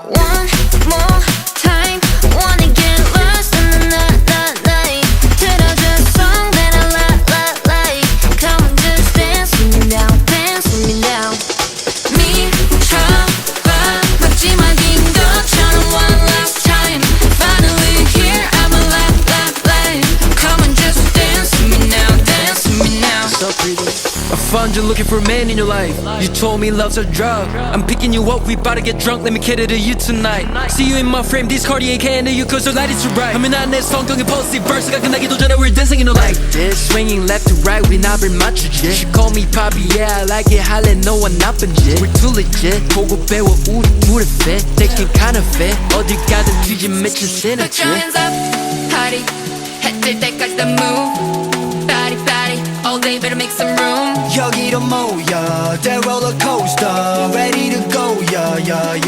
One more time, wanna get lost in the night. 들어준 song that I like. Come on, just dance with me now, dance with me now. 미쳐봐, 마지막인 것처럼 one last time. Finally here, I'm alive. Come on, just dance with me now, dance with me now. So pretty. I found you looking for a man in your life. You told me love's a drug. I'm picking you up, we bout to get drunk. Let me cater to you tonight. See you in my frame, this Cartier can't you cause the light is too bright. I'm in 내 성경의 positive verse가 끝나기도 전에 we're dancing in the light. This swinging left to right, 우리 나를 맞추지. She call me Poppy, yeah, I like it. 할래 너와 나쁜 짓. We're too legit. 보고 배워 우리 둘의 fit. Thinking kinda fit. 어딜 가든 뒤진 미친 synergy. Put your hands up, party. 해뜰 때까지 다 move. Body, all day better make some room. 여기로 모여, the roller coaster, ready to go, yeah, yeah, yeah.